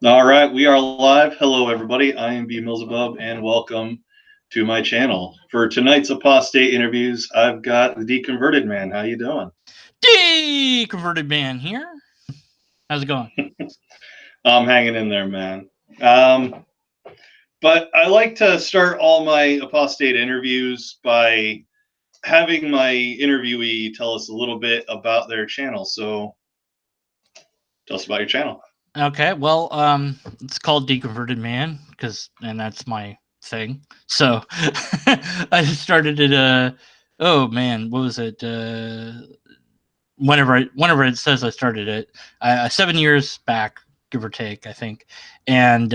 All right, we are live. Hello, everybody. I am BMillzebub, and welcome to my channel. For tonight's Apostate interviews, I've got the Deconverted Man. How you doing? Deconverted Man here. How's it going? I'm hanging in there, man. Um, but I like to start all my Apostate interviews by having my interviewee tell us a little bit about their channel. So, tell us about your channel. Okay, well, it's called Deconverted Man and that's my thing. So I started it. Oh man, what was it? Whenever it says I started it, 7 years back, give or take, I think, and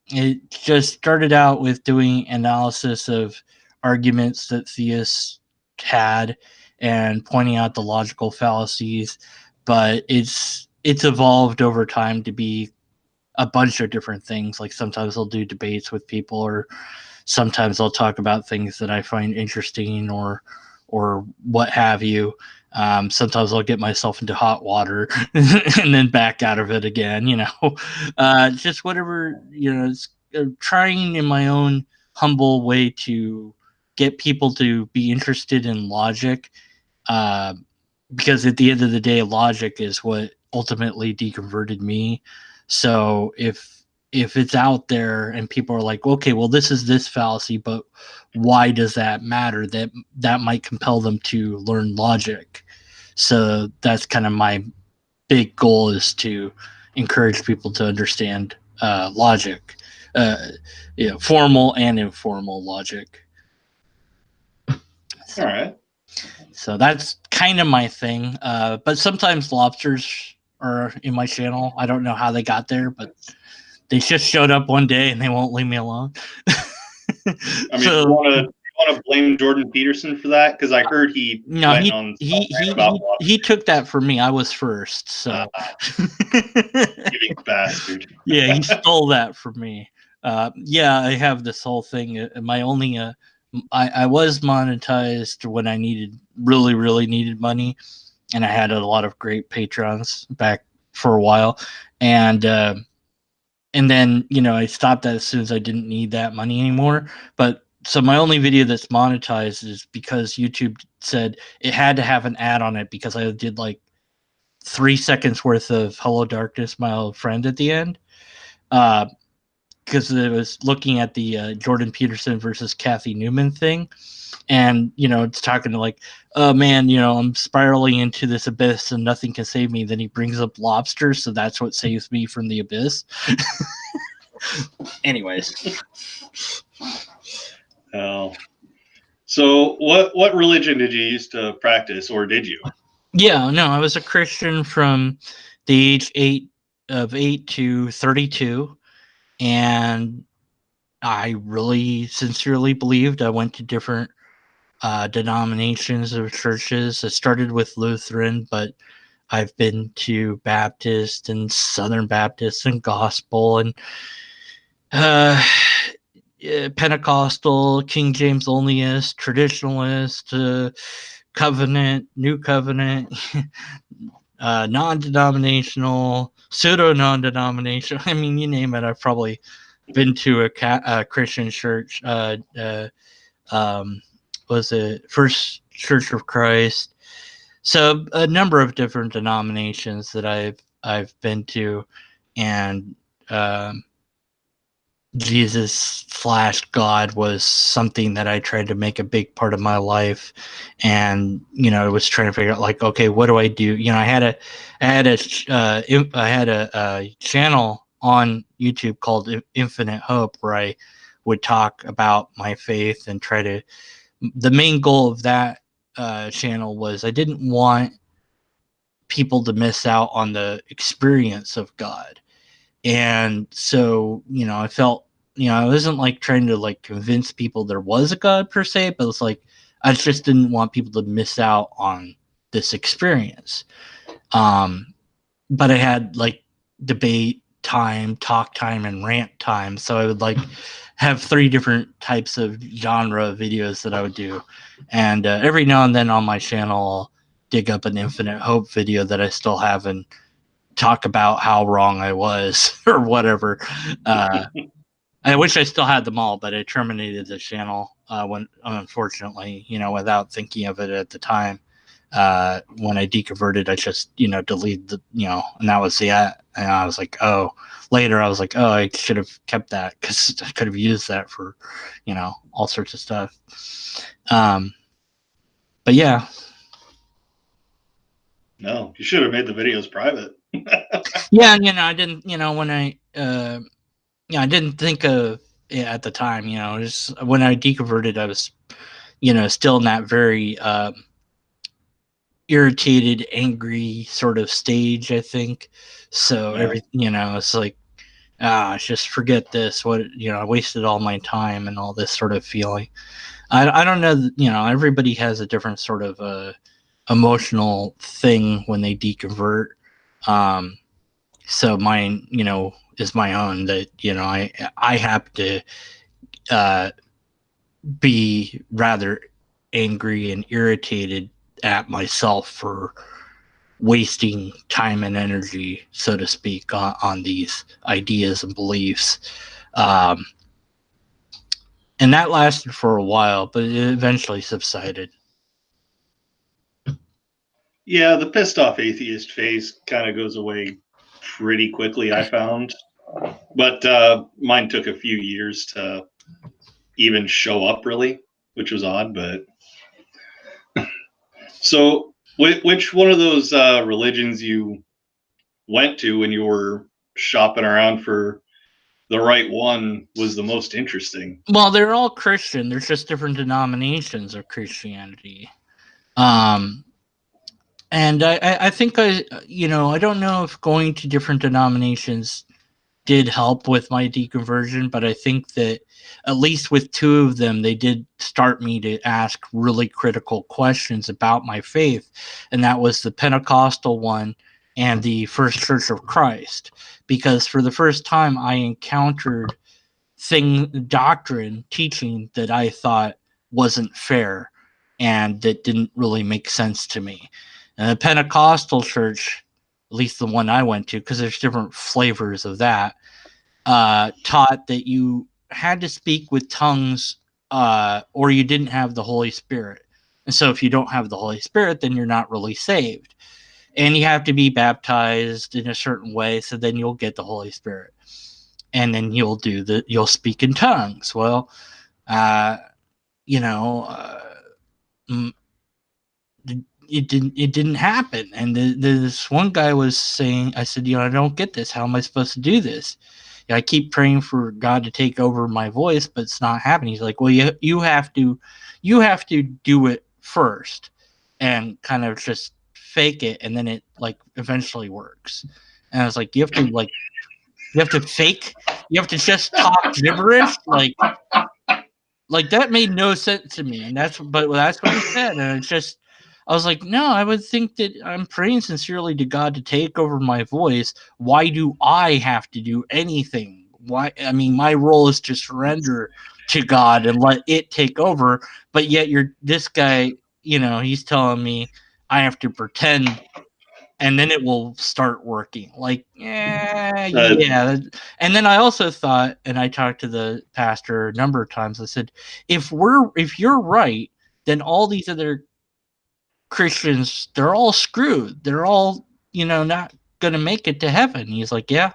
it just started out with doing analysis of arguments that theists had and pointing out the logical fallacies, but it's evolved over time to be a bunch of different things. Like sometimes I'll do debates with people, or sometimes I'll talk about things that I find interesting, or what have you. Sometimes I'll get myself into hot water and then back out of it again. Just whatever. It's trying in my own humble way to get people to be interested in logic, uh, because at the end of the day, logic is what ultimately deconverted me. So if it's out there and people are like, okay, well, this is this fallacy, but why does that matter? That might compel them to learn logic. So that's kind of my big goal, is to encourage people to understand logic, uh, formal and informal logic. All right. So that's kind of my thing. But sometimes lobsters are in my channel. I don't know how they got there, but they just showed up one day and they won't leave me alone. I mean, So you want to blame Jordan Peterson for that? Because I heard he no, went on some rant about he took that from me. I was first, so giving bastard. yeah, he stole that from me. Yeah, I have this whole thing. My only I was monetized when I really needed money, and I had a lot of great patrons back for a while, and and then I stopped that as soon as I didn't need that money anymore. But so my only video that's monetized is because YouTube said it had to have an ad on it, because I did like 3 seconds worth of "Hello Darkness, My Old Friend" at the end. Uh, because it was looking at the Jordan Peterson versus Kathy Newman thing, and it's talking to like, oh man, I'm spiraling into this abyss and nothing can save me. Then he brings up lobsters, so that's what saves me from the abyss. Anyways, Oh. So, what religion did you used to practice, or did you? yeah, no, I was a Christian from the age 8 to 32, and I really sincerely believed. I went to different denominations of churches. I started with Lutheran, but I've been to Baptist and Southern Baptist and Gospel and uh, Pentecostal, King James Onlyist, Traditionalist, Covenant, New Covenant, non-denominational, pseudo non-denominational. I mean, you name it. I've probably been to a Christian church. Um, was it First Church of Christ? So a number of different denominations that I've been to, and um, Jesus/God was something that I tried to make a big part of my life, and I was trying to figure out, like, okay, what do I do? I had a channel on YouTube called Infinite Hope, where I would talk about my faith and try to. The main goal of that channel was I didn't want people to miss out on the experience of God. And so, I felt, I wasn't like trying to like convince people there was a God per se, but it's like I just didn't want people to miss out on this experience. Um, but I had like debate time, talk time, and rant time. So I would like have three different types of genre videos that I would do. And every now and then on my channel, I'll dig up an Infinite Hope video that I still have, and talk about how wrong I was or whatever. I wish I still had them all, but I terminated the channel when, unfortunately, without thinking of it at the time. When I deconverted, I just, deleted the, and that was the, and I was like, oh, later I was like, oh, I should have kept that because I could have used that for, all sorts of stuff. But yeah. No, you should have made the videos private. Yeah. I didn't, when I didn't think of it at the time, just when I deconverted, I was, still in that very, irritated, angry sort of stage, I think. So it's like, just forget this. What, I wasted all my time and all this sort of feeling. I don't know, everybody has a different sort of emotional thing when they decconvert. So mine, is my own that, I have to be rather angry and irritated at myself for wasting time and energy, so to speak, on these ideas and beliefs. And that lasted for a while, but it eventually subsided. Yeah, the pissed off atheist phase kind of goes away pretty quickly, I found. But mine took a few years to even show up, really, which was odd. But so, which one of those religions you went to when you were shopping around for the right one was the most interesting? Well, they're all Christian. There's just different denominations of Christianity. And I think I don't know if going to different denominations did help with my deconversion, but I think that at least with two of them, they did start me to ask really critical questions about my faith. And that was the Pentecostal one and the First Church of Christ, because for the first time I encountered doctrine teaching that I thought wasn't fair and that didn't really make sense to me. And the Pentecostal church, at least the one I went to, because there's different flavors of that, taught that you had to speak with tongues or you didn't have the Holy Spirit. And so if you don't have the Holy Spirit, then you're not really saved. And you have to be baptized in a certain way, so then you'll get the Holy Spirit. And then you'll speak in tongues. Well, it didn't happen. And this one guy was saying, I said, I don't get this. How am I supposed to do this? I keep praying for God to take over my voice, but it's not happening. He's like, well, you have to do it first and kind of just fake it, and then it like eventually works. And I was like, you have to fake, you have to just talk gibberish, like that made no sense to me. And that's what he said. And it's just, I was like, no, I would think that I'm praying sincerely to God to take over my voice. Why do I have to do anything? Why? I mean, my role is to surrender to God and let it take over. But yet this guy, he's telling me I have to pretend and then it will start working. Like, yeah. And then I also thought, and I talked to the pastor a number of times, I said, if you're right, then all these other Christians, they're all screwed. They're all, not going to make it to heaven. He's like, yeah.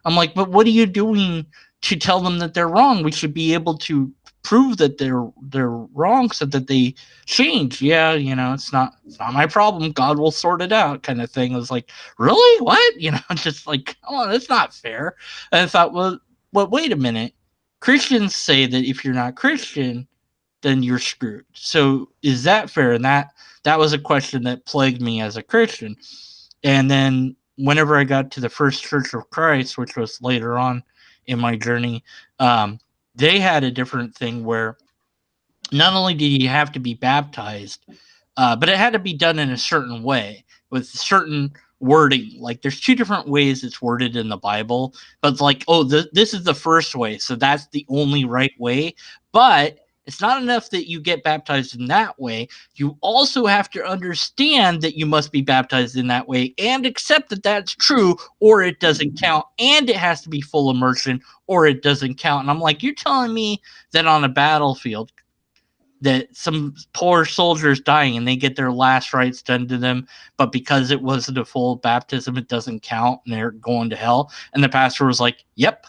I'm like, but what are you doing to tell them that they're wrong? We should be able to prove that they're wrong so that they change. Yeah, it's not my problem. God will sort it out, kind of thing. I was like, really? What? Just like, oh, that's not fair. And I thought, well, wait a minute. Christians say that if you're not Christian, then you're screwed. So is that fair? And that was a question that plagued me as a Christian. And then whenever I got to the First Church of Christ, which was later on in my journey, they had a different thing where not only did you have to be baptized, but it had to be done in a certain way with certain wording. Like there's two different ways it's worded in the Bible, but it's like, oh, this is the first way, so that's the only right way. But It's not enough that you get baptized in that way. You also have to understand that you must be baptized in that way and accept that that's true, or it doesn't count. And it has to be full immersion, or it doesn't count. And I'm like, you're telling me that on a battlefield that some poor soldiers dying and they get their last rites done to them, but because it wasn't a full baptism, it doesn't count and they're going to hell? And the pastor was like, yep.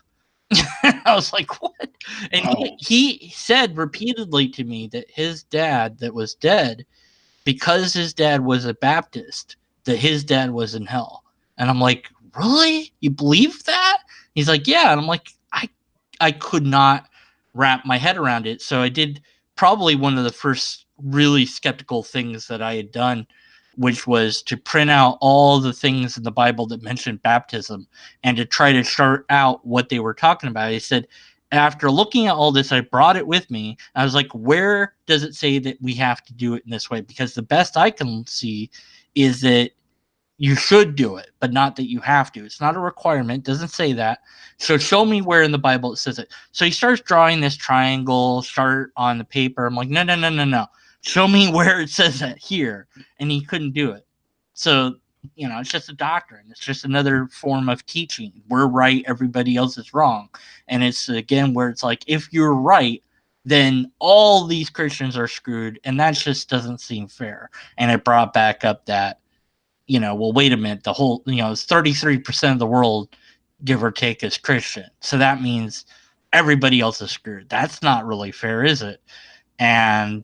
I was like, what? And Wow. he said repeatedly to me that his dad that was dead, because his dad was a Baptist, that his dad was in hell. And I'm like, really? You believe that? He's like, yeah. And I'm like, I could not wrap my head around it. So I did probably one of the first really skeptical things that I had done, which was to print out all the things in the Bible that mentioned baptism and to try to chart out what they were talking about. He said, after looking at all this, I brought it with me. I was like, where does it say that we have to do it in this way? Because the best I can see is that you should do it, but not that you have to. It's not a requirement. It doesn't say that. So show me where in the Bible it says it. So he starts drawing this triangle chart on the paper. I'm like, no. Show me where it says that here. And he couldn't do it. So, it's just a doctrine. It's just another form of teaching. We're right. Everybody else is wrong. And it's, again, where it's like, if you're right, then all these Christians are screwed. And that just doesn't seem fair. And it brought back up that, well, wait a minute, the whole, it's 33% of the world, give or take, is Christian. So that means everybody else is screwed. That's not really fair, is it? And,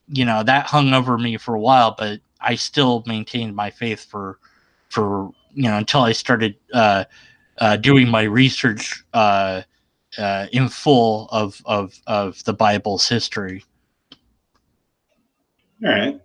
that hung over me for a while, but I still maintained my faith for until I started doing my research in full of the Bible's history. All right.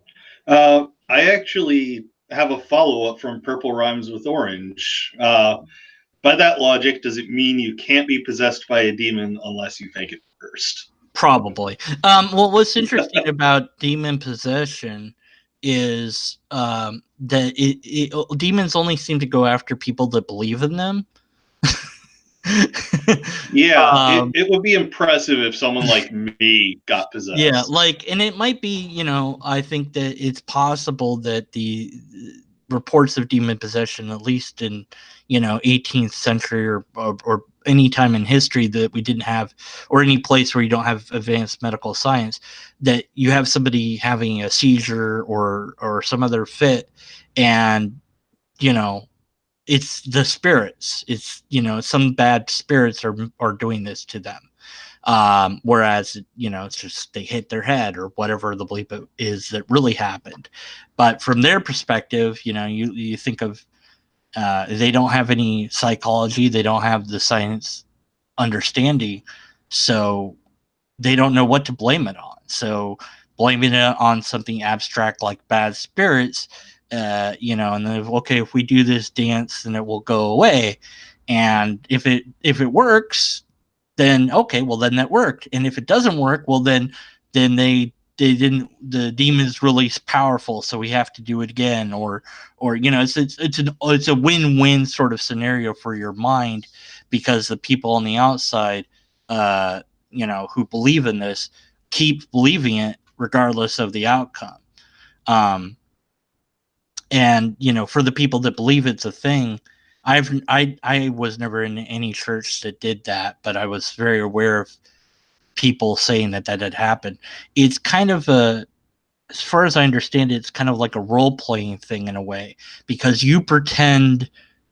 I actually have a follow-up from Purple Rhymes with Orange. By that logic, does it mean you can't be possessed by a demon unless you think it first? Probably. Well, what's interesting about demon possession is that demons only seem to go after people that believe in them. Yeah, it would be impressive if someone like me got possessed. Yeah, and it might be, I think that it's possible that the reports of demon possession, at least in, 18th century or any time in history that we didn't have, or any place where you don't have advanced medical science, that you have somebody having a seizure or some other fit, and, it's the spirits. It's, some bad spirits are doing this to them. Whereas, it's just they hit their head or whatever the belief is that really happened. But from their perspective, you think of, they don't have any psychology. They don't have the science understanding. So they don't know what to blame it on. So blaming it on something abstract like bad spirits, and then, okay, if we do this dance, then it will go away. And if it works, then okay, well then that worked. And if it doesn't work, well then they didn't, the demon's really powerful, so we have to do it again, or it's a win-win sort of scenario for your mind, because the people on the outside who believe in this keep believing it regardless of the outcome. And for the people that believe it's a thing, I was never in any church that did that, but I was very aware of people saying that had happened. It's kind of as far as I understand it, it's kind of like a role-playing thing in a way, because you pretend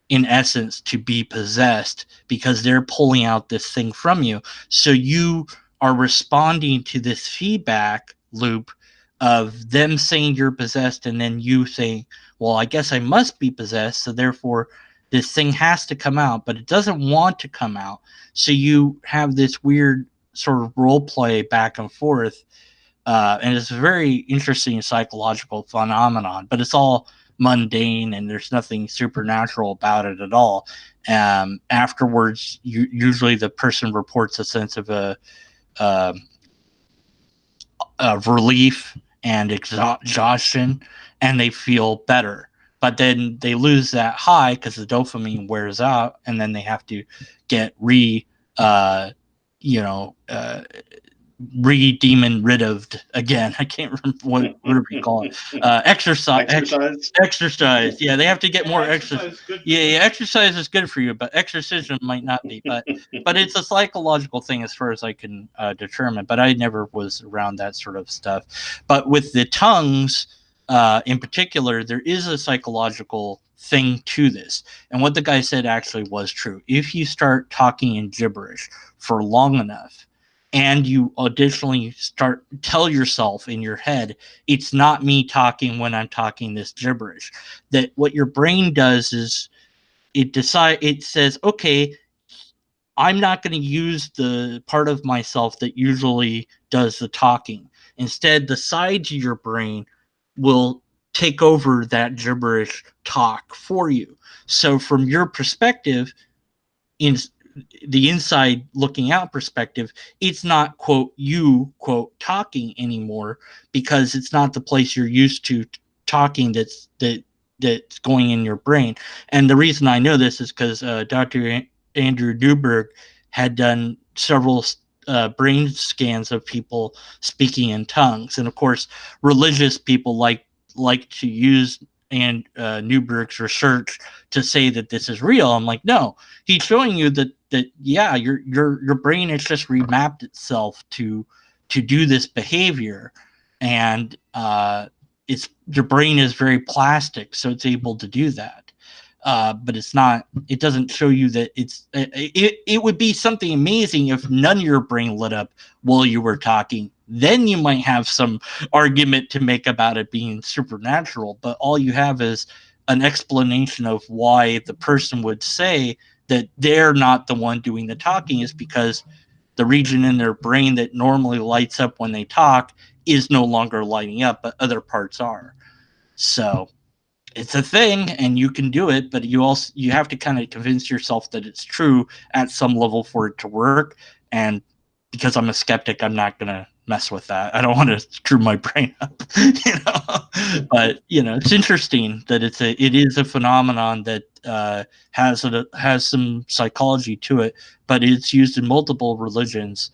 in essence to be possessed because they're pulling out this thing from you. So you are responding to this feedback loop of them saying you're possessed, and then you saying, well, I guess I must be possessed, so therefore this thing has to come out, but it doesn't want to come out. So you have this weird sort of role play back and forth. And it's a very interesting psychological phenomenon, but it's all mundane and there's nothing supernatural about it at all. Afterwards, usually the person reports a sense of relief and exhaustion, and they feel better. But then they lose that high because the dopamine wears out, and then they have to get re-demon rid of again. I can't remember whatever you call it. Exercise. Yeah, they have to get more exercise. Yeah, exercise is good for you, but exorcism might not be. But it's a psychological thing as far as I can determine. But I never was around that sort of stuff. But with the tongues in particular, there is a psychological thing to this. And what the guy said actually was true. If you start talking in gibberish for long enough, and you additionally tell yourself in your head, it's not me talking when I'm talking this gibberish, that what your brain does is it says, okay, I'm not going to use the part of myself that usually does the talking. Instead, the sides of your brain will take over that gibberish talk for you. So from your perspective, in the inside looking out perspective, it's not quote you quote talking anymore, because it's not the place you're used to talking that's going in your brain. And the reason I know this is because Dr. Andrew Newberg had done several brain scans of people speaking in tongues, and of course religious people like to use and Newberg's research to say that this is real. I'm like, no, he's showing you that yeah, your brain has just remapped itself to do this behavior, and it's your brain is very plastic, so it's able to do that. But it's not. It doesn't show you that it would be something amazing if none of your brain lit up while you were talking. Then you might have some argument to make about it being supernatural. But all you have is an explanation of why the person would say that they're not the one doing the talking, is because the region in their brain that normally lights up when they talk is no longer lighting up, but other parts are. So it's a thing and you can do it, but you have to kind of convince yourself that it's true at some level for it to work. And because I'm a skeptic, I'm not going to mess with that. I don't want to screw my brain up, but it's interesting that it is a phenomenon that has some psychology to it, but it's used in multiple religions,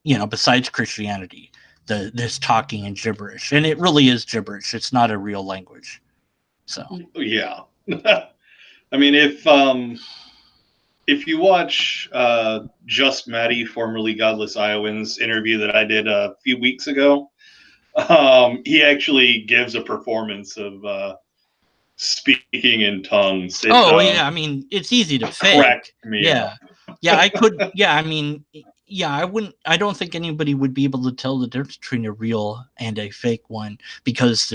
besides Christianity. This talking in gibberish, and it really is gibberish. It's not a real language. So yeah. I mean, if you watch Just Maddie, formerly Godless Iowans, interview that I did a few weeks ago, he actually gives a performance of speaking in tongues. Yeah, I mean, it's easy to fake. Yeah, I could. Yeah, I mean, yeah, I wouldn't. I don't think anybody would be able to tell the difference between a real and a fake one, because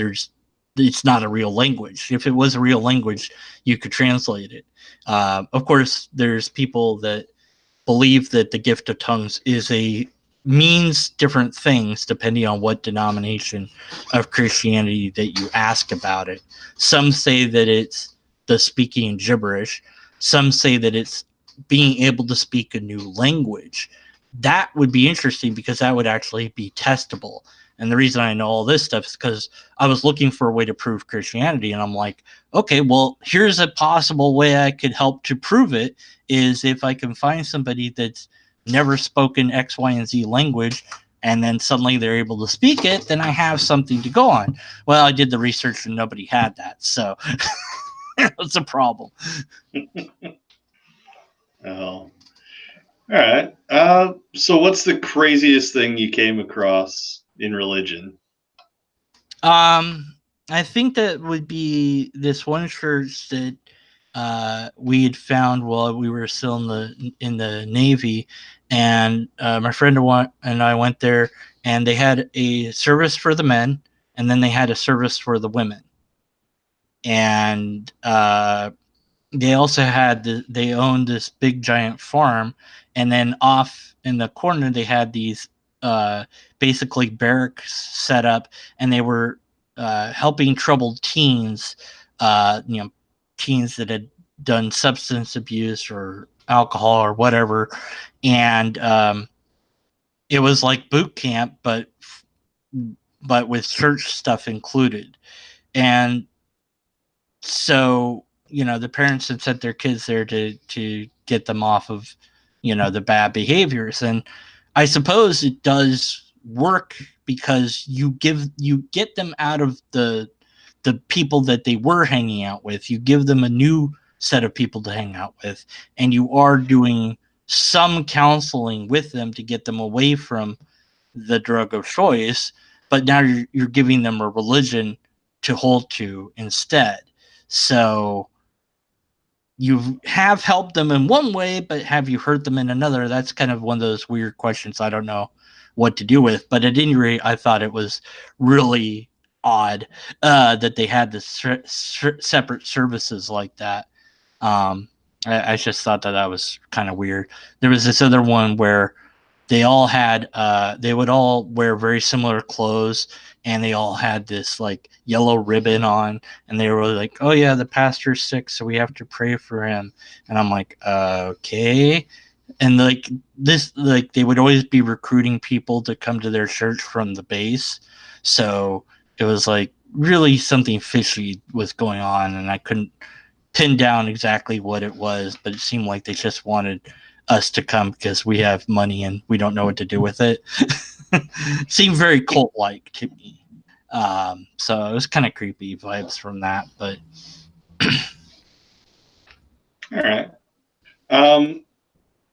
it's not a real language. If it was a real language, you could translate it. Of course, there's people that believe that the gift of tongues means different things depending on what denomination of Christianity that you ask about it. Some say that it's the speaking gibberish. Some say that it's being able to speak a new language. That would be interesting, because that would actually be testable. And the reason I know all this stuff is because I was looking for a way to prove Christianity, and I'm like, okay, well, here's a possible way I could help to prove it, is if I can find somebody that's never spoken X, Y, and Z language, and then suddenly they're able to speak it, then I have something to go on. Well, I did the research and nobody had that, so it's a problem. Oh. All right. So what's the craziest thing you came across in religion? I think that would be this one church that we had found while we were still in the Navy, and my friend and I went there, and they had a service for the men, and then they had a service for the women, and they also they owned this big giant farm, and then off in the corner they had these basically barracks set up, and they were helping troubled teens, teens that had done substance abuse or alcohol or whatever, and it was like boot camp, but with church stuff included. And so the parents had sent their kids there to get them off of the bad behaviors. And I suppose it does work because you get them out of the people that they were hanging out with. You give them a new set of people to hang out with, and you are doing some counseling with them to get them away from the drug of choice. But now you're giving them a religion to hold to instead. So you have helped them in one way, but have you hurt them in another? That's kind of one of those weird questions I don't know what to do with. But at any rate, I thought it was really odd that they had this separate services like that. I just thought that was kind of weird. There was this other one where they all had they would all wear very similar clothes, and they all had this like yellow ribbon on, and they were like, oh yeah, the pastor's sick, so we have to pray for him. And I'm like, okay. And like this, like they would always be recruiting people to come to their church from the base. So it was like really something fishy was going on, and I couldn't pin down exactly what it was, but it seemed like they just wanted us to come because we have money and we don't know what to do with it. Seemed very cult-like to me. So it was kind of creepy vibes from that, but all right.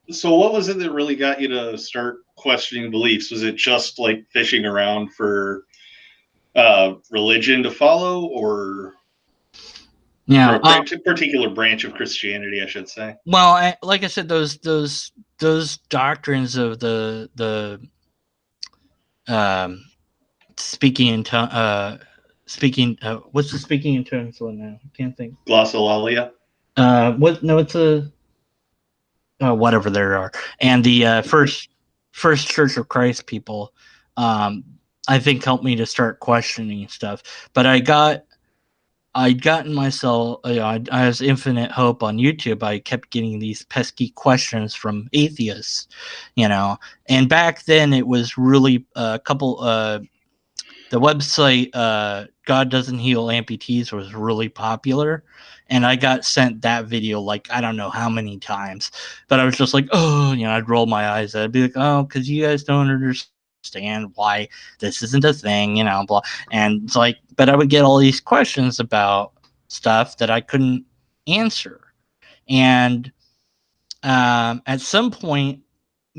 So what was it that really got you to start questioning beliefs? Was it just like fishing around for religion to follow, or yeah, a particular branch of Christianity, I should say? Well, like I said, those doctrines of the speaking in speaking what's the speaking in tongues one now? I can't think. Glossolalia. What? No, it's a whatever there are. And the first Church of Christ people, I think helped me to start questioning stuff. But I'd gotten myself, I was Infinite Hope on YouTube. I kept getting these pesky questions from atheists, and back then it was really a couple, the website, God Doesn't Heal Amputees was really popular. And I got sent that video, like, I don't know how many times, but I was just like, oh, I'd roll my eyes. I'd be like, oh, because you guys don't understand why this isn't a thing, blah. And it's like, but I would get all these questions about stuff that I couldn't answer. And at some point,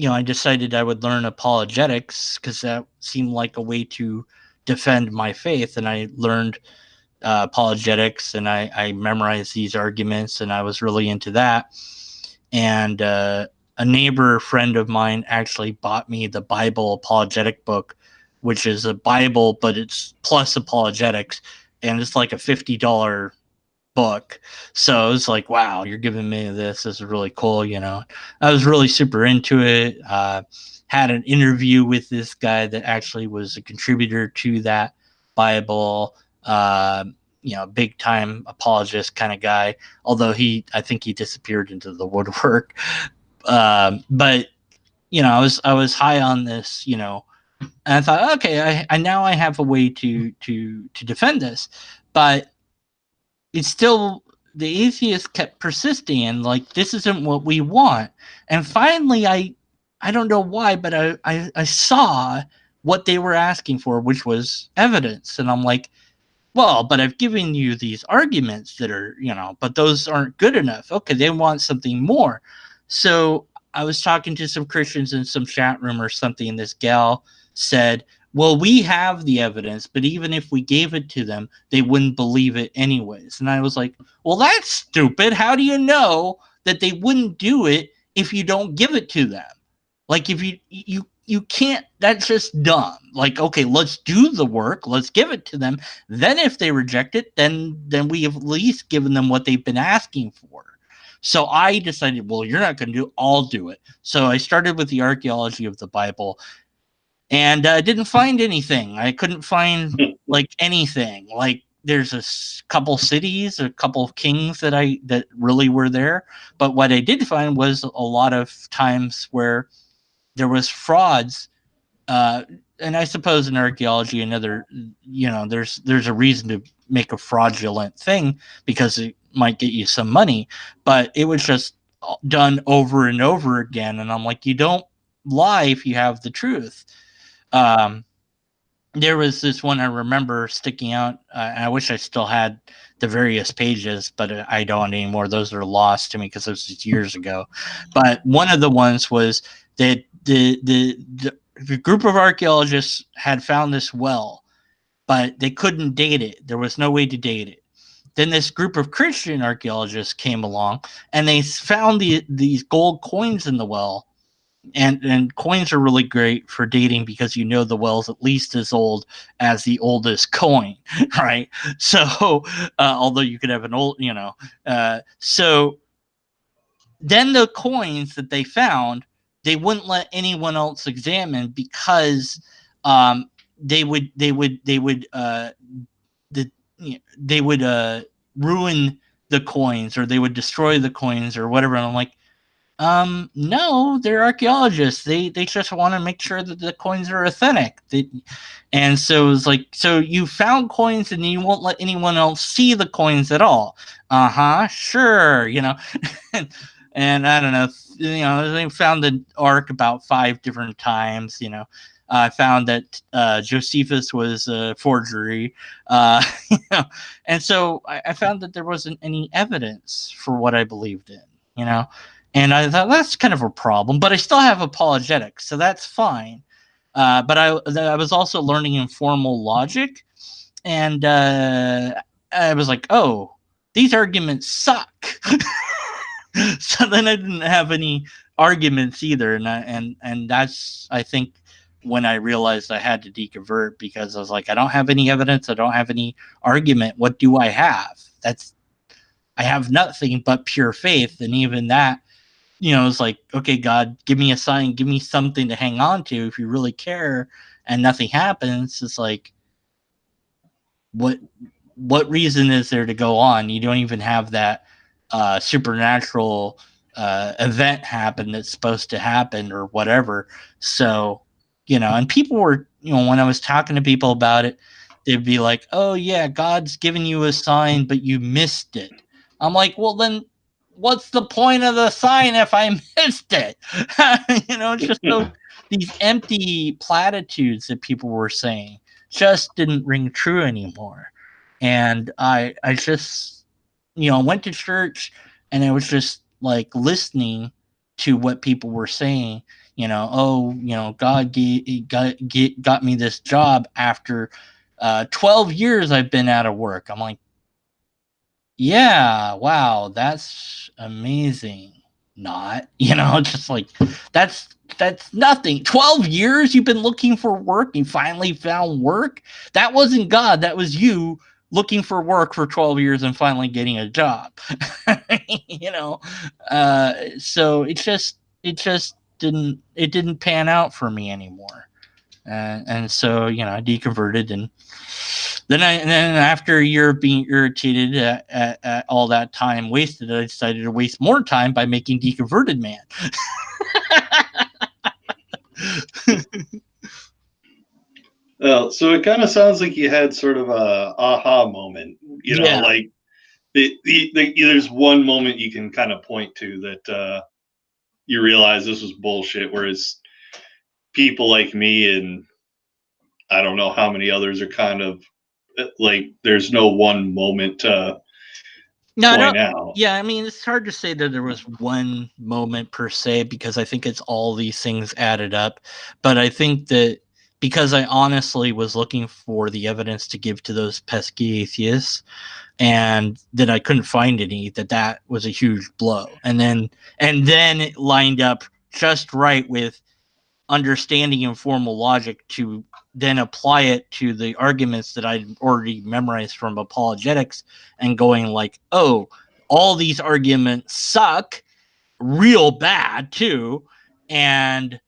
I decided I would learn apologetics because that seemed like a way to defend my faith. And I learned apologetics, and I memorized these arguments, and I was really into that. And a neighbor friend of mine actually bought me the Bible apologetic book, which is a Bible, but it's plus apologetics, and it's like a $50 book. So it was like, wow, you're giving me this. This is really cool. I was really super into it. Had an interview with this guy that actually was a contributor to that Bible. Big time apologist kind of guy, although I think he disappeared into the woodwork. But I was high on this, and I thought, okay, I now I have a way to defend this. But it's still, the atheists kept persisting, and like, this isn't what we want. And finally I don't know why, but I saw what they were asking for, which was evidence. And I'm like, well, but I've given you these arguments that are, but those aren't good enough. Okay, they want something more. So I was talking to some Christians in some chat room or something, and this gal said, well, we have the evidence, but even if we gave it to them, they wouldn't believe it anyways. And I was like, well, that's stupid. How do you know that they wouldn't do it if you don't give it to them? Like, if you can't, that's just dumb. Like, okay, let's do the work, let's give it to them. Then if they reject it, then we have at least given them what they've been asking for. So I decided, well, you're not going to do it, I'll do it. So I started with the archaeology of the Bible, and I didn't find anything. I couldn't find like anything. Like, there's a couple cities, a couple of kings that really were there. But what I did find was a lot of times where there was frauds, and I suppose in archaeology, there's a reason to make a fraudulent thing because it might get you some money, but it was just done over and over again. And I'm like, you don't lie if you have the truth. There was this one I remember sticking out. I wish I still had the various pages, but I don't anymore. Those are lost to me because this was years ago. But one of the ones was that the group of archaeologists had found this well, but they couldn't date it. There was no way to date it. Then this group of Christian archaeologists came along, and they found these gold coins in the well. And coins are really great for dating because you know the well's at least as old as the oldest coin, right? So, although you could have an old, so then the coins that they found, they wouldn't let anyone else examine because they would ruin the coins, or they would destroy the coins or whatever. And I'm like, no, they're archaeologists. They just want to make sure that the coins are authentic. And so it's like, so you found coins and you won't let anyone else see the coins at all. Sure, and I don't know, they found the ark about 5 different times. I found that Josephus was a forgery, and so I found that there wasn't any evidence for what I believed in, And I thought that's kind of a problem, but I still have apologetics, so that's fine. But I was also learning informal logic, and I was like, oh, these arguments suck. So then I didn't have any arguments either, and that's, I think, when I realized I had to deconvert, because I was like, I don't have any evidence, I don't have any argument. What do I have? I have nothing but pure faith, and even that, it's like, okay, God, give me a sign, give me something to hang on to if you really care, and nothing happens. It's like, what reason is there to go on? You don't even have that supernatural event happen that's supposed to happen or whatever. So, and people were, when I was talking to people about it, they'd be like, oh yeah, God's given you a sign, but you missed it. I'm like, well, then what's the point of the sign if I missed it? It's just these empty platitudes that people were saying just didn't ring true anymore. And I just, went to church, and I was just like listening to what people were saying. God got me this job after 12 years I've been out of work. I'm like, yeah, wow, that's amazing. Not, just like, that's nothing. 12 years you've been looking for work, you finally found work. That wasn't God, that was you looking for work for 12 years and finally getting a job. So it just didn't pan out for me anymore. And so, I deconverted, and then after a year of being irritated at all that time wasted, I decided to waste more time by making Deconverted Man. So it kind of sounds like you had sort of a aha moment, like there's one moment you can kind of point to that you realize this was bullshit, whereas people like me and I don't know how many others are kind of like, there's no one moment to point out. Yeah, I mean, it's hard to say that there was one moment per se, because I think it's all these things added up. But I think that because I honestly was looking for the evidence to give to those pesky atheists, and that I couldn't find any, that was a huge blow. And then it lined up just right with understanding informal logic to then apply it to the arguments that I'd already memorized from apologetics, and going like, oh, all these arguments suck real bad too. And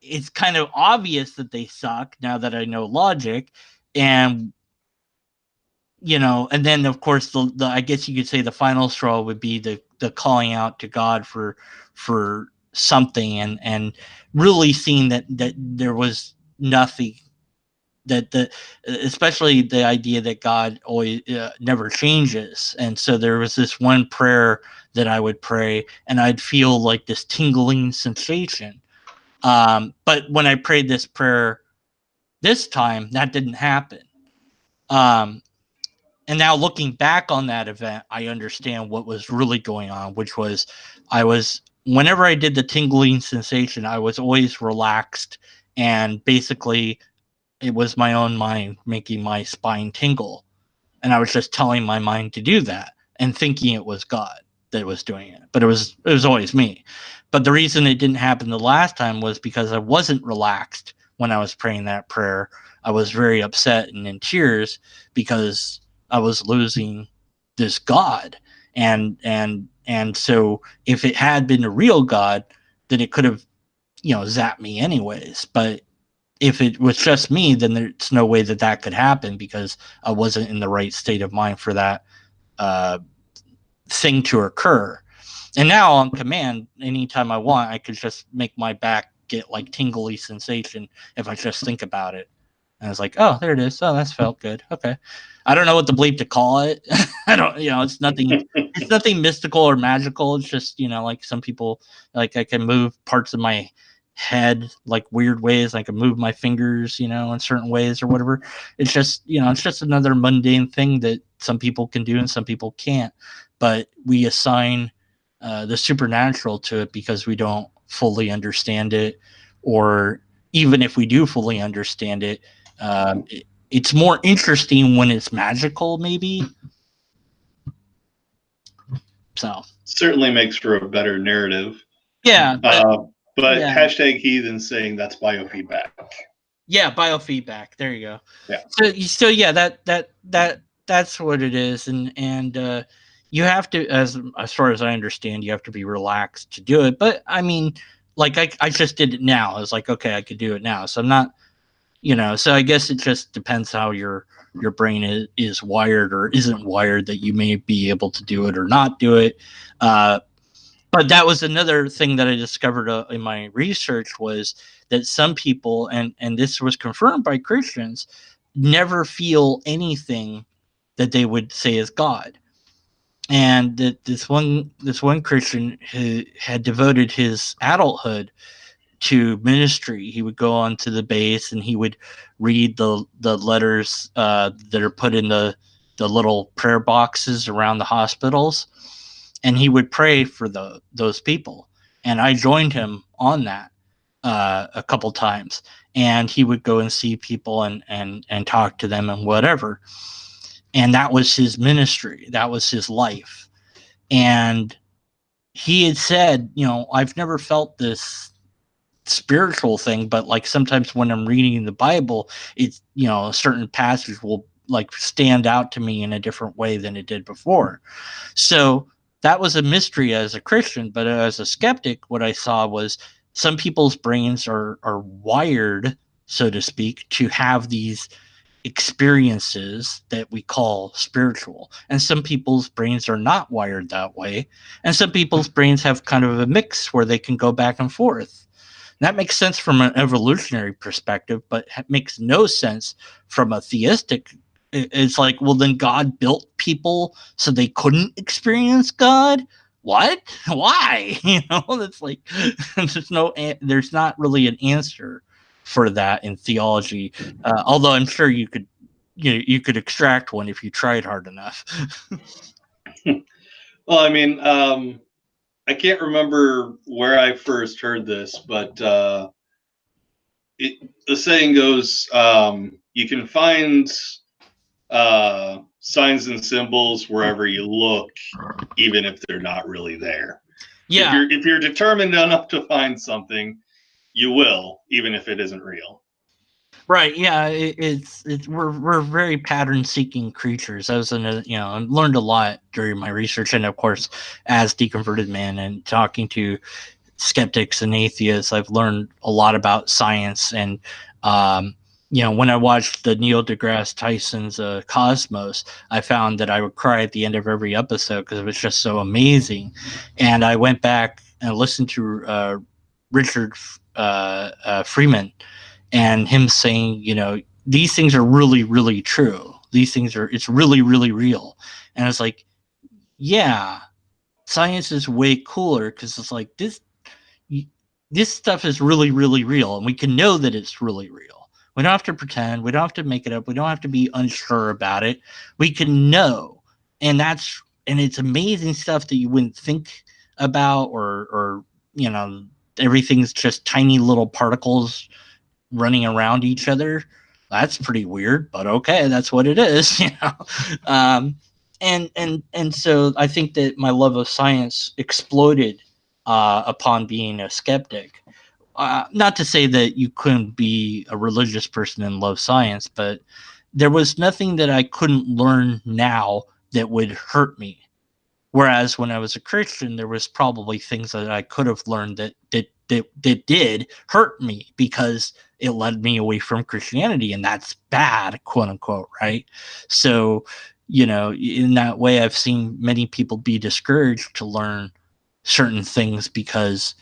it's kind of obvious that they suck now that I know logic. And and then of course the I guess you could say the final straw would be the calling out to God for something, and really seeing that there was nothing that especially the idea that God always never changes. And so there was this one prayer that I would pray, and I'd feel like this tingling sensation. But when I prayed this prayer this time, that didn't happen. And now looking back on that event, I understand what was really going on, which was whenever I did the tingling sensation, I was always relaxed, and basically it was my own mind making my spine tingle. And I was just telling my mind to do that and thinking it was God that was doing it. But it was always me. But the reason it didn't happen the last time was because I wasn't relaxed when I was praying that prayer. I was very upset and in tears because I was losing this God. And so if it had been a real God, then it could have, zapped me anyways. But if it was just me, then there's no way that could happen because I wasn't in the right state of mind for that thing to occur. And now on command, anytime I want, I could just make my back get like tingly sensation if I just think about it. And I was like, oh, there it is. Oh, that's felt good. Okay. I don't know what the bleep to call it. I don't, it's nothing mystical or magical. It's just, like some people, like I can move parts of my head like weird ways. I can move my fingers, in certain ways or whatever. It's just, it's just another mundane thing that some people can do and some people can't. But we assign the supernatural to it because we don't fully understand it, or even if we do fully understand it, it's more interesting when it's magical, maybe. So certainly makes for a better narrative. Yeah, but hashtag heathen saying that's biofeedback. Yeah, biofeedback. There you go. Yeah. So yeah, that's what it is, and you have to, as far as I understand, you have to be relaxed to do it. But I mean, like I just did it now. I was like, okay, I could do it now. So I'm not, So I guess it just depends how your brain is wired or isn't wired, that you may be able to do it or not do it. But that was another thing that I discovered in my research, was that some people, and this was confirmed by Christians, never feel anything that they would say is God. And that this one Christian who had devoted his adulthood to ministry, he would go onto the base and he would read the letters that are put in the little prayer boxes around the hospitals, and he would pray for those people. And I joined him on that a couple times, and he would go and see people and talk to them and whatever. And that was his ministry. That was his life. And he had said, I've never felt this spiritual thing, but like sometimes when I'm reading the Bible, it's, a certain passage will like stand out to me in a different way than it did before. So that was a mystery as a Christian. But as a skeptic, what I saw was some people's brains are wired, so to speak, to have these experiences that we call spiritual. And some people's brains are not wired that way. And some people's brains have kind of a mix where they can go back and forth. That makes sense from an evolutionary perspective, but makes no sense from a theistic. It's like, well, then God built people so they couldn't experience God. What? Why? That's like, there's not really an answer for that in theology. Although I'm sure you could extract one if you tried hard enough. Well, I mean, I can't remember where I first heard this, but the saying goes, you can find signs and symbols wherever you look, even if they're not really there. Yeah. If you're determined enough to find something, you will, even if it isn't real. Right. Yeah. We're very pattern seeking creatures. I was I learned a lot during my research, and of course, as Deconverted Man and talking to skeptics and atheists, I've learned a lot about science. And when I watched the Neil deGrasse Tyson's Cosmos, I found that I would cry at the end of every episode because it was just so amazing. And I went back and listened to Richard Freeman, and him saying, these things are really, really true. It's really, really real. And it's like, yeah, science is way cooler because it's like this stuff is really, really real, and we can know that it's really real. We don't have to pretend. We don't have to make it up. We don't have to be unsure about it. We can know, and it's amazing stuff that you wouldn't think about, or everything's just tiny little particles running around each other. That's pretty weird, but okay, that's what it is. And so I think that my love of science exploded upon being a skeptic. Not to say that you couldn't be a religious person and love science, but there was nothing that I couldn't learn now that would hurt me. Whereas when I was a Christian, there was probably things that I could have learned that did hurt me because it led me away from Christianity, and that's bad, quote unquote, right? So, in that way, I've seen many people be discouraged to learn certain things because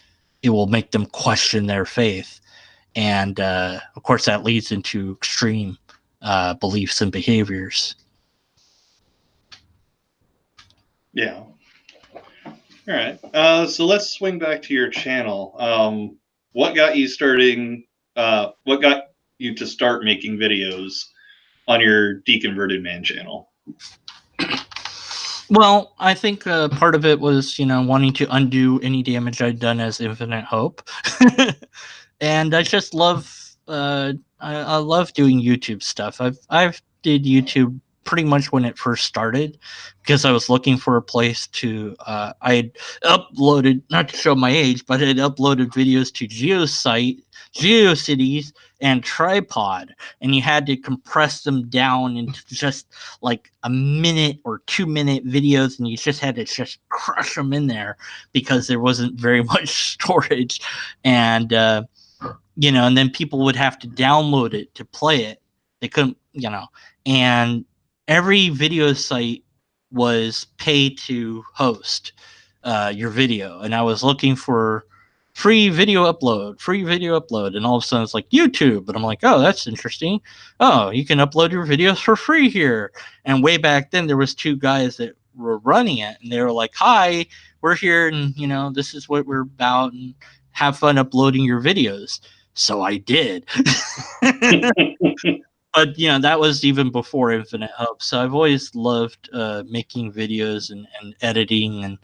it will make them question their faith. And of course, that leads into extreme beliefs and behaviors. Yeah. All right. So let's swing back to your channel. What got you starting? What got you to start making videos on your Deconverted Man channel? Well, I think part of it was, wanting to undo any damage I'd done as Infinite Hope. And I just love, I love doing YouTube stuff. I've did YouTube pretty much when it first started because I was looking for a place to, I had uploaded, not to show my age, but I had uploaded videos to GeoCities and Tripod, and you had to compress them down into just like a minute or 2 minute videos, and you just had to just crush them in there because there wasn't very much storage. And and then people would have to download it to play it. They couldn't, and every video site was pay to host your video. And I was looking for free video upload. And all of a sudden it's like YouTube. And I'm like, oh, that's interesting. Oh, you can upload your videos for free here. And way back then there was 2 guys that were running it, and they were like, hi, we're here, and this is what we're about, and have fun uploading your videos. So I did. But that was even before Infinite Hope. So I've always loved making videos and editing. And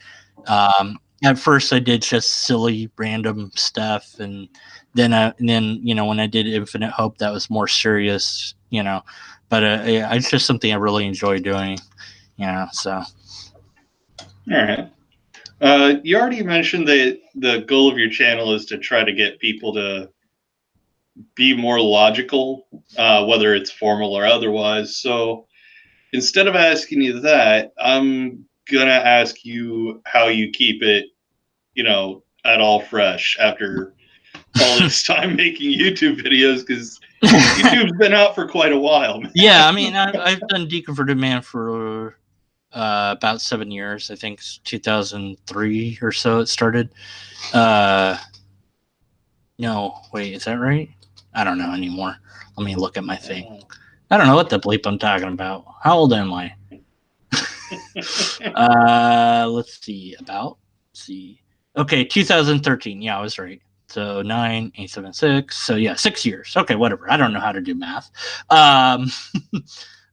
at first I did just silly random stuff, and then when I did Infinite Hope, that was more serious. But it's just something I really enjoy doing. So. All right. You already mentioned that the goal of your channel is to try to get people to be more logical, whether it's formal or otherwise. So instead of asking you that, I'm going to ask you how you keep it, at all fresh after all this time making YouTube videos, because YouTube's been out for quite a while, man. Yeah, I mean, I've done Deconverted Man for about 7 years. I think 2003 or so it started. No, wait, is that right? I don't know anymore. Let me look at my thing. I don't know what the bleep I'm talking about. How old am I? Let's see. Okay, 2013. Yeah, I was right. So 9, 8, 7, 6. So yeah, 6 years. Okay, whatever. I don't know how to do math. I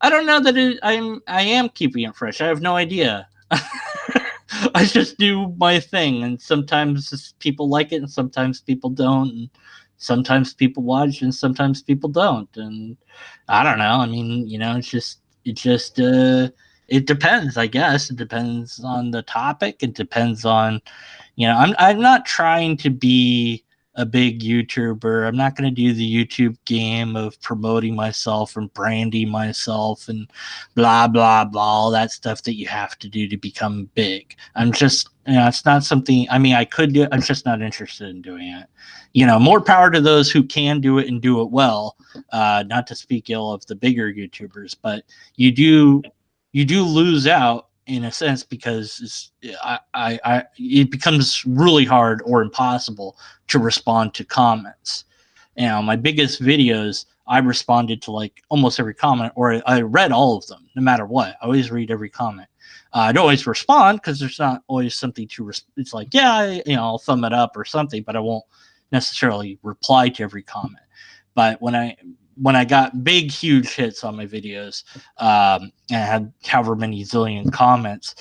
don't know that I am keeping it fresh. I have no idea. I just do my thing, and sometimes people like it, and sometimes people don't. And sometimes people watch, and sometimes people don't. And I don't know. I mean, it depends. I guess it depends on the topic. It depends on, I'm not trying to be a big YouTuber. I'm not going to do the YouTube game of promoting myself and branding myself and blah, blah, blah, all that stuff that you have to do to become big. I'm just, it's not something, I mean, I could do it. I'm just not interested in doing it. More power to those who can do it and do it well, not to speak ill of the bigger YouTubers, but you do lose out in a sense, because it becomes really hard or impossible to respond to comments. My biggest videos, I responded to like almost every comment, or I read all of them, no matter what. I always read every comment. I don't always respond because there's not always something to. It's like, yeah, I'll thumb it up or something, but I won't necessarily reply to every comment. But when I got big, huge hits on my videos, and I had however many zillion comments,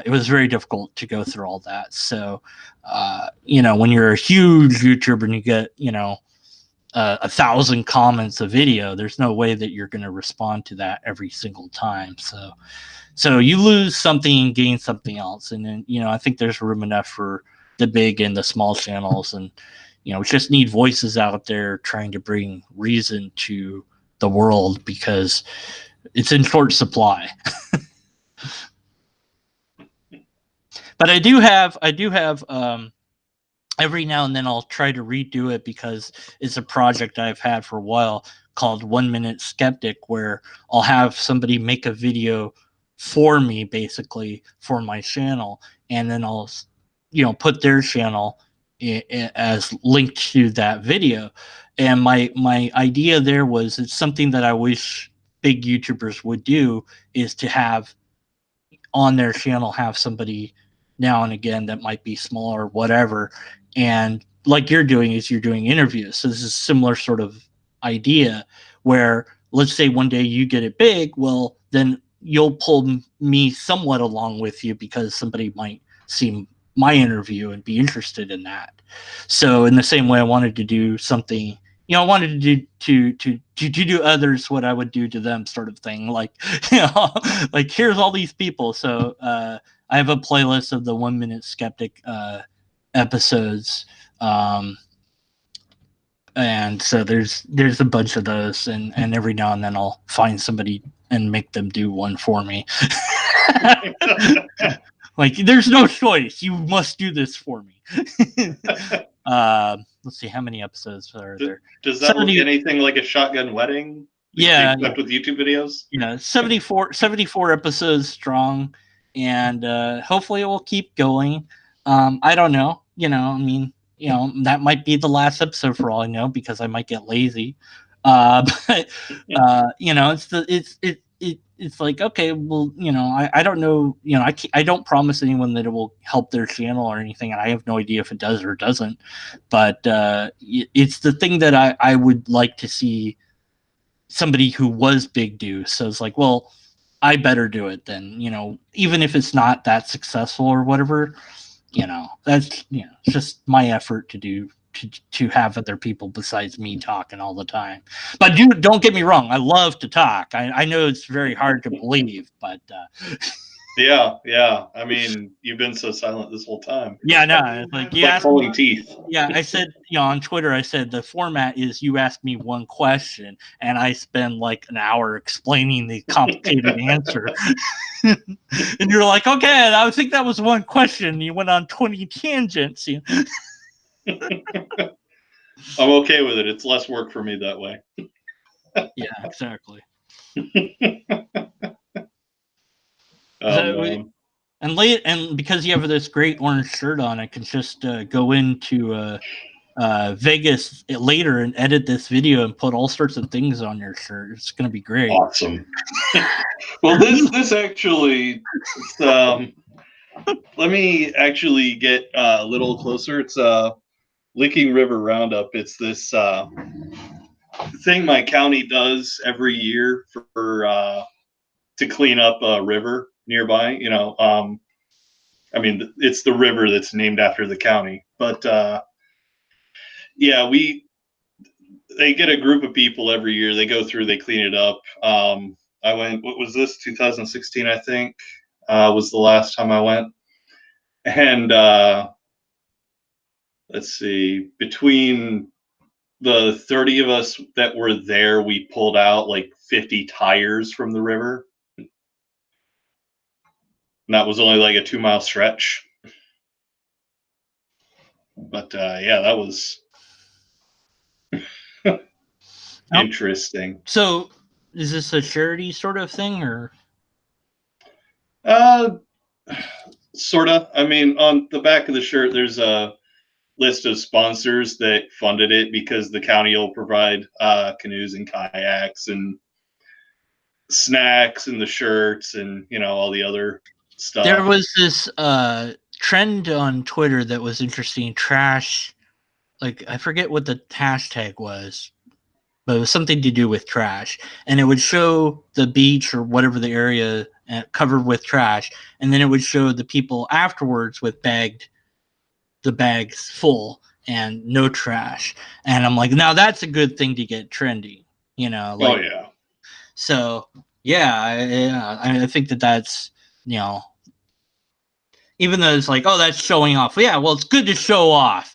it was very difficult to go through all that. So, when you're a huge YouTuber and you get, 1,000 comments a video, there's no way that you're going to respond to that every single time. So you lose something and gain something else. And then, I think there's room enough for the big and the small channels. And, we just need voices out there trying to bring reason to the world because it's in short supply. But I do have every now and then I'll try to redo it because it's a project I've had for a while called 1 Minute Skeptic, where I'll have somebody make a video for me, basically for my channel, and then I'll put their channel as linked to that video. And my idea there was, it's something that I wish big YouTubers would do, is to have on their channel have somebody now and again that might be small or whatever, and like you're doing is you're doing interviews. So this is a similar sort of idea where, let's say one day you get it big, well then you'll pull me somewhat along with you because somebody might see my interview and be interested in that. So in the same way, I wanted to do something, I wanted to do others what I would do to them, sort of thing. Like, like here's all these people. So I have a playlist of the 1 Minute Skeptic episodes, and so there's a bunch of those, and every now and then I'll find somebody and make them do one for me. Like, there's no choice, you must do this for me. Let's see, how many episodes are there? Does that look anything like a shotgun wedding? Yeah, with YouTube videos. 74 episodes strong, and hopefully it will keep going. I don't know. I mean, that might be the last episode for all I know, because I might get lazy. But it's like, okay, well, I don't know. I don't promise anyone that it will help their channel or anything, and I have no idea if it does or doesn't. But it's the thing that I would like to see somebody who was big do. So it's like, well, I better do it then, even if it's not that successful or whatever, that's, it's just my effort to do, to have other people besides me talking all the time. But don't get me wrong, I love to talk. I know it's very hard to believe, but yeah. I mean, you've been so silent this whole time. Yeah, no, like you like pulling teeth. Yeah, I said, on Twitter, I said the format is you ask me one question and I spend like an hour explaining the complicated answer. And you're like, okay, I think that was one question. You went on 20 tangents. I'm okay with it. It's less work for me that way. Yeah, exactly. And because you have this great orange shirt on, I can just go into Vegas later and edit this video and put all sorts of things on your shirt. It's going to be great. Awesome. Well, this actually, let me actually get a little closer. It's Licking River Roundup. It's this thing my county does every year for to clean up a river nearby. I mean, it's the river that's named after the county, but yeah, they get a group of people every year. They go through, they clean it up. I went, what was this, 2016, I think, was the last time I went. And let's see, between the 30 of us that were there, we pulled out like 50 tires from the river. And that was only like a 2-mile stretch. But yeah, that was interesting. So is this a charity sort of thing, or? Sort of. I mean, on the back of the shirt, there's a list of sponsors that funded it because the county will provide canoes and kayaks and snacks and the shirts and all the other stuff. There was this trend on Twitter that was interesting. Trash, like I forget what the hashtag was, but it was something to do with trash, and it would show the beach or whatever the area covered with trash, and then it would show the people afterwards with the bags full and no trash. And I'm like, now that's a good thing to get trendy, like, oh yeah. So yeah, I think that's even though it's like, oh, that's showing off. Yeah, well, it's good to show off.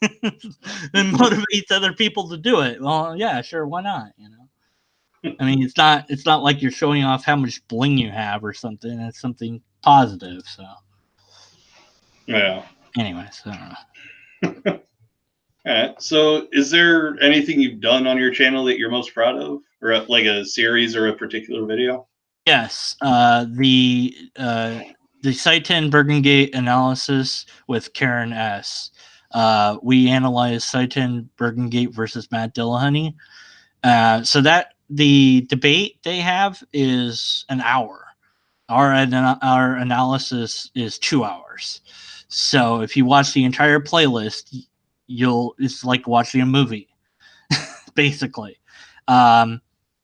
And motivates other people to do it. Well, yeah, sure, why not? I mean, it's not like you're showing off how much bling you have or something. It's something positive. So yeah. Anyways, I don't know. All right. So, is there anything you've done on your channel that you're most proud of, or like a series or a particular video? Yes, the Site 10 Bergen Gate analysis with Karen S. We analyzed Site 10 Bergen Gate versus Matt Dillahunty. So that the debate they have is an hour. Our analysis is 2 hours. So if you watch the entire playlist, it's like watching a movie, basically.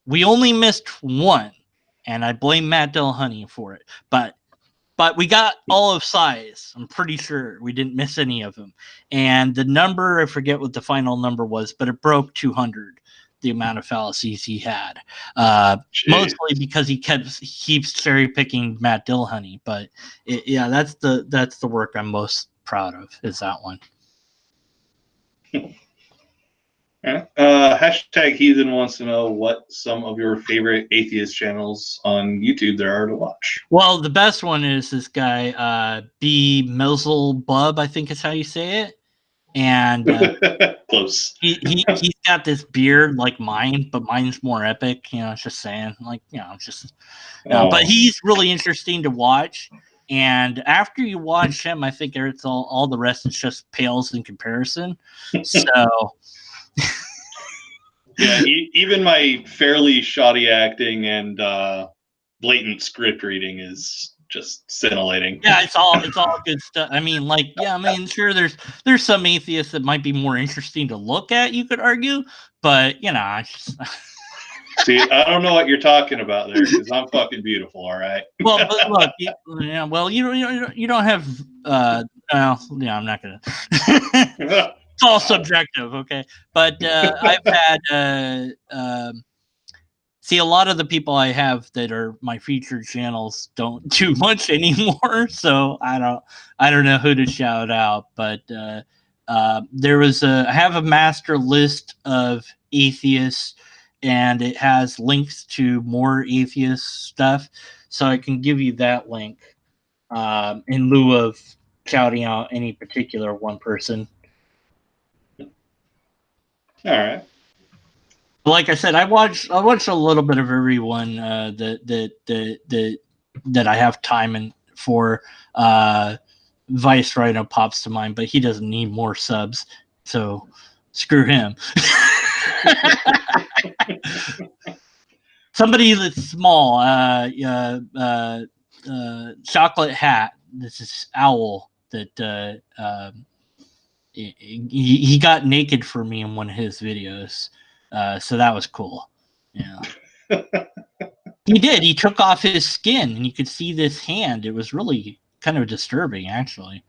We only missed one, and I blame Matt Dillahunty for it. But we got all of size. I'm pretty sure we didn't miss any of them. And the number, I forget what the final number was, but it broke 200. The amount of fallacies he had, mostly because he keeps cherry picking Matt Dillahunty. But that's the work I'm most proud of, is that one. Hashtag Heathen wants to know what some of your favorite atheist channels on YouTube there are to watch. Well, the best one is this guy, BMillzebub, I think is how you say it. And close. He's got this beard like mine, but mine's more epic. Just saying, like, just. But he's really interesting to watch. And after you watch him, I think it's all the rest is just pales in comparison. So. Yeah, even my fairly shoddy acting and blatant script reading is just scintillating. Yeah, it's all good stuff. I mean, sure, there's some atheists that might be more interesting to look at, you could argue, but I just. See, I don't know what you're talking about there because I'm fucking beautiful, all right. Well, but look, you don't have. I'm not gonna. It's all subjective, okay? But I've had. See, a lot of the people I have that are my featured channels don't do much anymore, so I don't know who to shout out. But I have a master list of atheists, and it has links to more atheist stuff, so I can give you that link in lieu of shouting out any particular one person. All right. Like I said, I watch a little bit of everyone that I have time for. Vice Rhino pops to mind, but he doesn't need more subs, so screw him. Somebody that's small, chocolate hat. This is Owl that he got naked for me in one of his videos. So that was cool. Yeah. He did. He took off his skin and you could see this hand. It was really kind of disturbing, actually.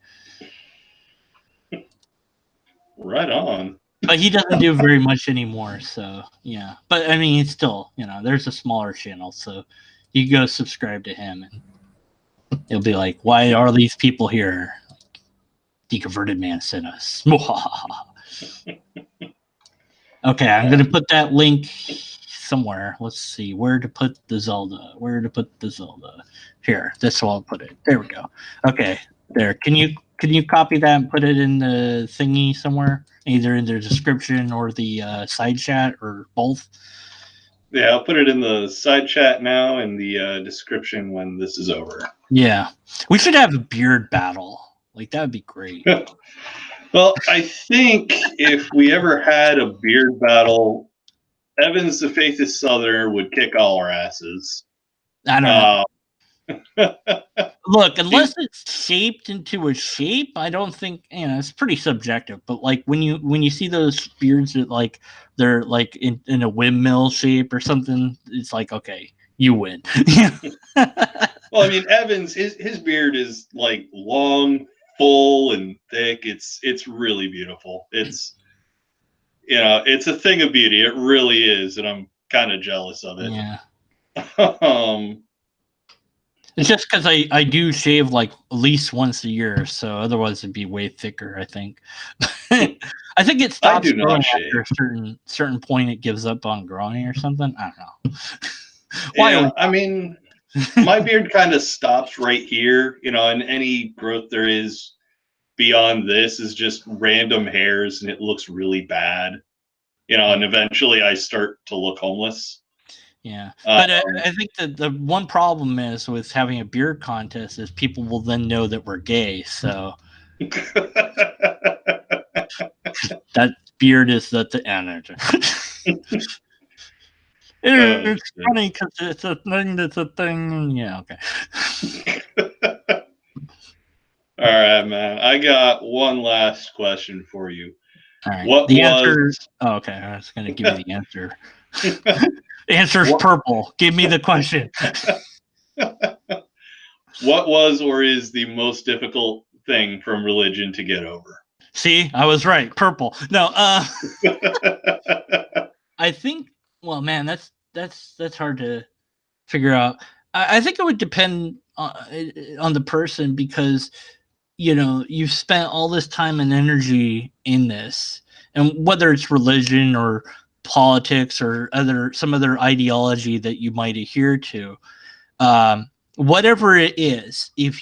Right on. But he doesn't do very much anymore, so yeah. But I mean, it's still, there's a smaller channel, so you go subscribe to him and it'll be like, why are these people here? Like, Deconverted Man sent us. Okay, I'm going to put that link somewhere. Let's see where to put the Zelda. Here, that's where I'll put it. There we go. Okay, there. Can you copy that and put it in the thingy somewhere, either in the description or the side chat or both? Yeah, I'll put it in the side chat now and the description when this is over. Yeah, we should have a beard battle. Like, that would be great. Well, I think if we ever had a beard battle, Evans the Faithful Southerner would kick all our asses. I don't know. Uh, Look, unless it's shaped into a shape, I don't think it's pretty subjective. But like when you see those beards that like they're like in a windmill shape or something, it's like okay, you win. well, I mean, Evans, his beard is like long, full, and thick. It's really beautiful. It's it's a thing of beauty. It really is, and I'm kind of jealous of it. Yeah. um, It's just because I do shave like at least once a year, so otherwise it'd be way thicker. I think. I think it stops do not growing shave. after a certain point. It gives up on growing or something. I don't know. Yeah, I mean, my beard kind of stops right here, and any growth there is beyond this is just random hairs, and it looks really bad. And eventually I start to look homeless. Yeah, but I think that the one problem is with having a beard contest is people will then know that we're gay. So that beard is the energy. It's funny because it's a thing that's a thing. Yeah, okay. All right, man. I got one last question for you. All right. What The was? answer. Oh, okay. I was going to give you the answer. The answer's purple. Give me the question. What was or is the most difficult thing from religion to get over? See, I was right. Purple. No. I think. Well, man, that's hard to figure out. I think it would depend on the person because you've spent all this time and energy in this, and whether it's religion or politics or some other ideology that you might adhere to, whatever it is, if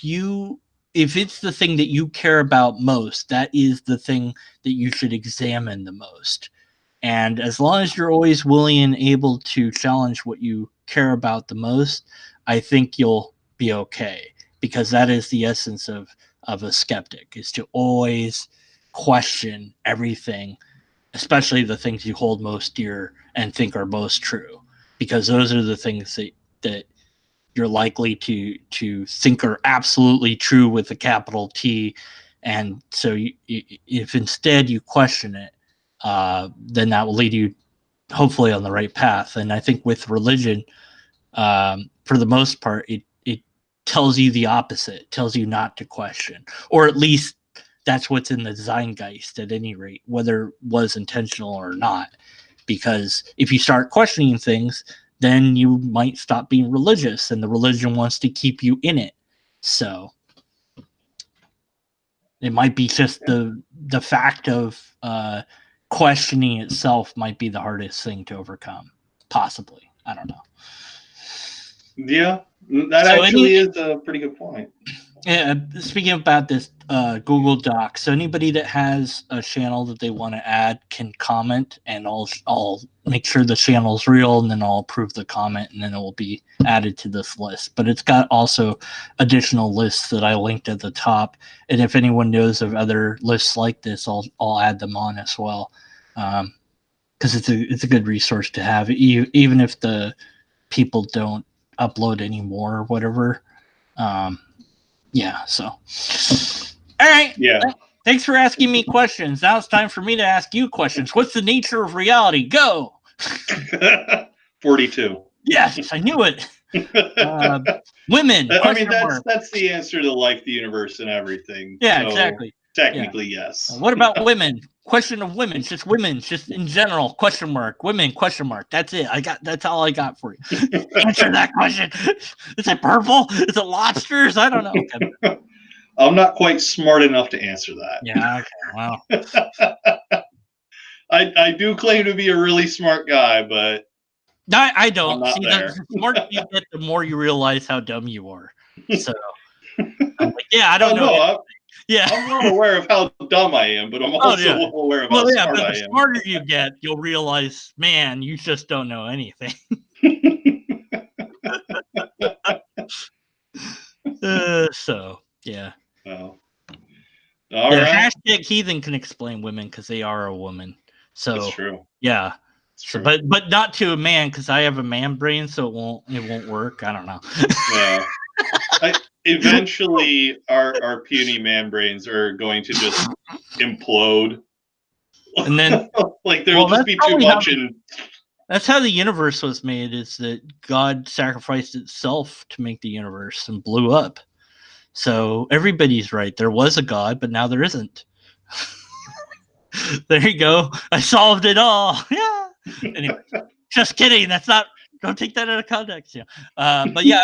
it's the thing that you care about most, that is the thing that you should examine the most. And as long as you're always willing and able to challenge what you care about the most, I think you'll be okay, because that is the essence of a skeptic, is to always question everything, especially the things you hold most dear and think are most true, because those are the things that you're likely to think are absolutely true with a capital T. And so if instead you question it, then that will lead you hopefully on the right path. And I think with religion, for the most part, it tells you the opposite. It tells you not to question, or at least that's what's in the zeitgeist at any rate, whether it was intentional or not. Because if you start questioning things, then you might stop being religious, and the religion wants to keep you in it. So it might be just the fact of questioning itself might be the hardest thing to overcome. Possibly, I don't know. Yeah, that actually is a pretty good point. Yeah, speaking about this Google Doc, so anybody that has a channel that they want to add can comment, and I'll make sure the channel's real, and then I'll approve the comment, and then it will be added to this list. But it's got also additional lists that I linked at the top, and if anyone knows of other lists like this, I'll add them on as well, because it's a good resource to have, even if the people don't upload anymore or whatever. Yeah, so. All right. Yeah. Thanks for asking me questions. Now it's time for me to ask you questions. What's the nature of reality? Go. 42. Yes, I knew it. Women. I mean, that's the answer to life, the universe, and everything. Yeah, so exactly. Technically, yes. What about women? Question of women. Just women. Just in general. Question mark. Women. Question mark. That's it. That's all I got for you. Answer that question. Is it purple? Is it lobsters? I don't know. Okay. I'm not quite smart enough to answer that. Yeah. Okay. Well, I do claim to be a really smart guy, but I don't. I'm not See, there. the smarter you get, the more you realize how dumb you are. So I'm like, yeah, I don't know. I'm well aware of how dumb I am, but I'm also well aware of how smart I am. The smarter you get, you'll realize, man, you just don't know anything. So yeah. Well, All right. Hashtag heathen can explain women because they are a woman. So That's true. yeah. That's So, true. but not to a man because I have a man brain, so it won't work. I don't know. Yeah. Eventually, our puny man brains are going to just implode. And then, Like there'll just be too much, and that's how the universe was made. Is that God sacrificed itself to make the universe and blew up. So everybody's right. There was a God, but now there isn't. There you go. I solved it all. Yeah. Anyway, just kidding. That's not. Don't take that out of context. Yeah. But yeah,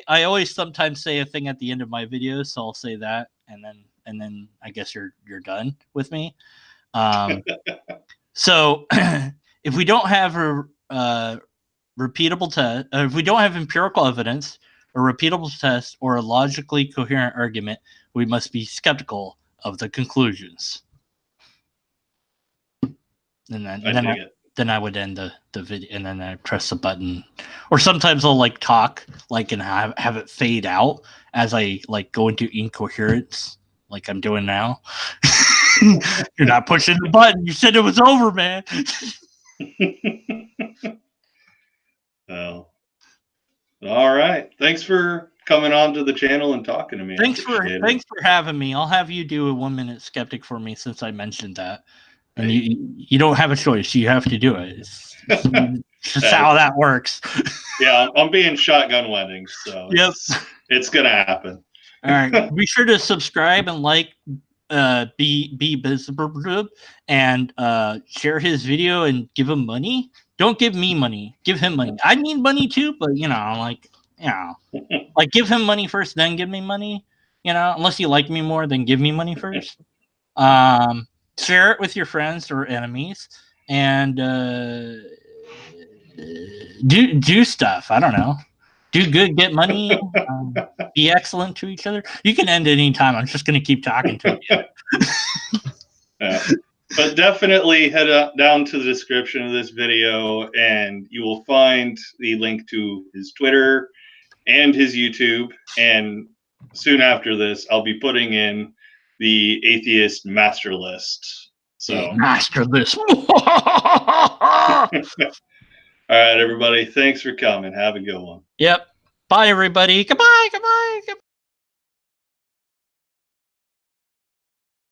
I always sometimes say a thing at the end of my videos, so I'll say that, and then I guess you're done with me. So if we don't have a repeatable test, if we don't have empirical evidence, a repeatable test, or a logically coherent argument, we must be skeptical of the conclusions. And then I would end the video, and then I press the button. Or sometimes I'll like talk like and have it fade out as I like go into incoherence, like I'm doing now. You're not pushing the button. You said it was over, man. well, all right. Thanks for coming on to the channel and talking to me. Thanks for having me. I'll have you do a 1 minute skeptic for me since I mentioned that. And you don't have a choice. You have to do it. It's just how that works. Yeah, I'm being shotgun weddings, so yep, it's gonna happen. All right, be sure to subscribe and like BMillzebub and share his video and give him money. Don't give me money. Give him money. I need money too, but like give him money first, then give me money. Unless you like me more, then give me money first. Share it with your friends or enemies, and do stuff. I don't know. Do good, get money, be excellent to each other. You can end at any time. I'm just going to keep talking to you. Yeah. But definitely head down to the description of this video, and you will find the link to his Twitter and his YouTube. And soon after this, I'll be putting in the atheist master list. So master list. All right, everybody. Thanks for coming. Have a good one. Yep. Bye, everybody. Goodbye. Goodbye. Goodbye.